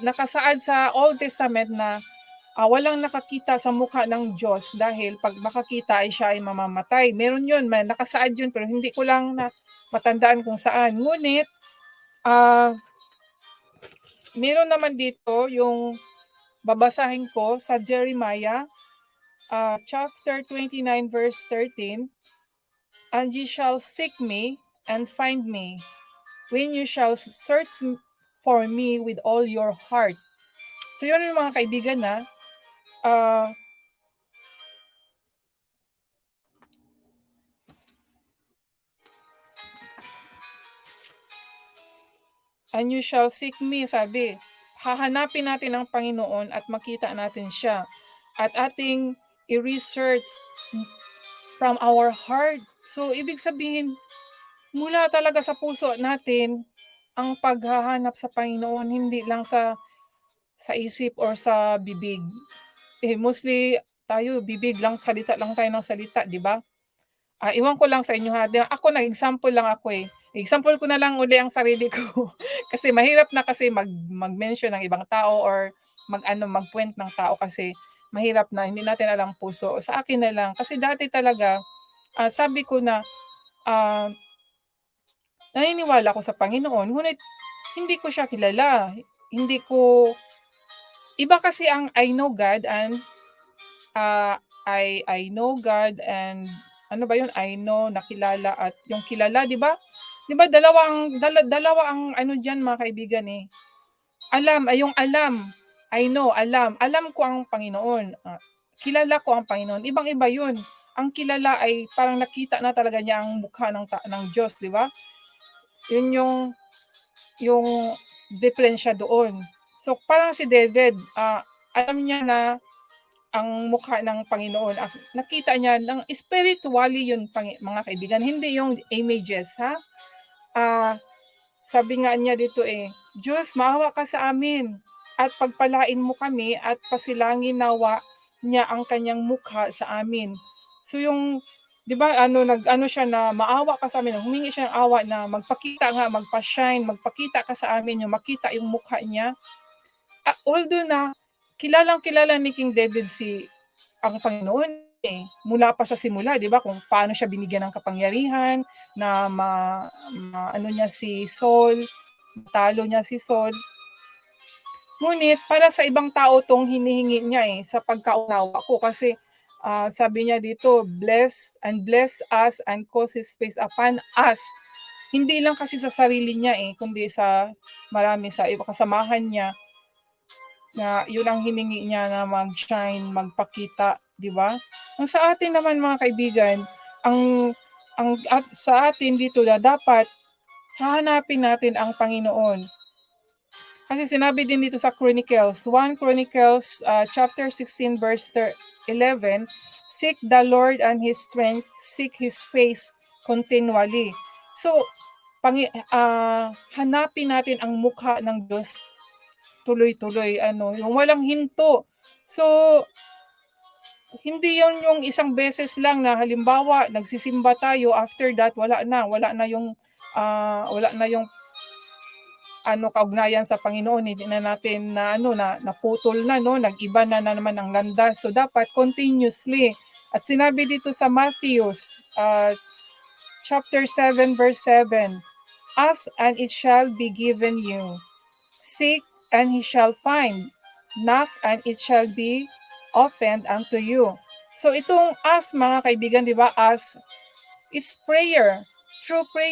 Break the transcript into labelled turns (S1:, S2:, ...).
S1: nakasaad sa Old Testament na walang nakakita sa mukha ng Diyos dahil pag makakita ay siya ay mamamatay. Meron yun, nakasaad yun, pero hindi ko lang na matandaan kung saan. Ngunit, meron naman dito yung babasahin ko sa Jeremiah, chapter 29, verse 13, "And ye shall seek me and find me, when you shall search for me with all your heart." So yun yung mga kaibigan na, "And you shall seek me," sabi, hahanapin natin ang Panginoon at makita natin siya. At ating i-research from our heart. So ibig sabihin, mula talaga sa puso natin ang paghahanap sa Panginoon, hindi lang sa isip or sa bibig. Mostly tayo bibig lang, salita lang tayo ng salita, di ba? Iwan ko lang sa inyo ha. Ako nag-example lang ako eh. Example ko na lang uli ang sarili ko. Kasi mahirap na kasi mag-mention ng ibang tao or mag-point ng tao kasi mahirap na, hindi natin alam puso. Sa akin na lang. Kasi dati talaga, sabi ko na, naniniwala ko sa Panginoon, ngunit hindi ko siya kilala. Iba kasi ang I know God and I know God and ano ba yun? I know, nakilala at yung kilala, di ba? Di ba dalawa ang ano diyan mga kaibigan eh. Yung alam, I know, alam ko ang Panginoon. Kilala ko ang Panginoon. Ibang-iba yun. Ang kilala ay parang nakita na talaga niya ang mukha ng Diyos, di ba? Yun yung diferensya doon. So parang si David, alam niya na ang mukha ng Panginoon. Nakita niya ng spiritually yun, mga kaibigan, hindi yung images, ha? Sabi nga niya dito Diyos, maawa ka sa amin at pagpalain mo kami at pasilangin nawa niya ang kanyang mukha sa amin. So yung, di ba, nag-ano siya na maawa ka sa amin, humingi siya ng awa na magpakita nga, magpa-shine, magpakita ka sa amin, yung makita yung mukha niya. Although na kilala ni King David ang Panginoon mula pa sa simula, di ba, kung paano siya binigyan ng kapangyarihan na ano niya si Saul, talo niya si Saul. Ngunit para sa ibang tao tong hinihingi niya sa pagkaunawa ko kasi sabi niya dito, bless us and cause His face upon us. Hindi lang kasi sa sarili niya kundi sa marami sa kasamahan niya, na yun ang hiningi niya na mag-shine, magpakita, di ba? Ang sa atin naman mga kaibigan, sa atin dito na dapat hahanapin natin ang Panginoon. Kasi sinabi din dito sa Chronicles, 1 Chronicles chapter 16 verse 11, "Seek the Lord and His strength, seek His face continually." So, hanapin natin ang mukha ng Diyos tuloy-tuloy, yung walang hinto. So, hindi yun yung isang beses lang na halimbawa nagsisimba tayo, after that wala na yung kaugnayan sa Panginoon, hindi na natin na naputol na, nag-iba na naman ang landas. So dapat continuously. At sinabi dito sa Matthew chapter 7 verse 7, "Ask and it shall be given you. Seek and he shall find. Knock and it shall be opened unto you." So itong ask mga kaibigan, di ba? Ask, it's prayer. True prayer.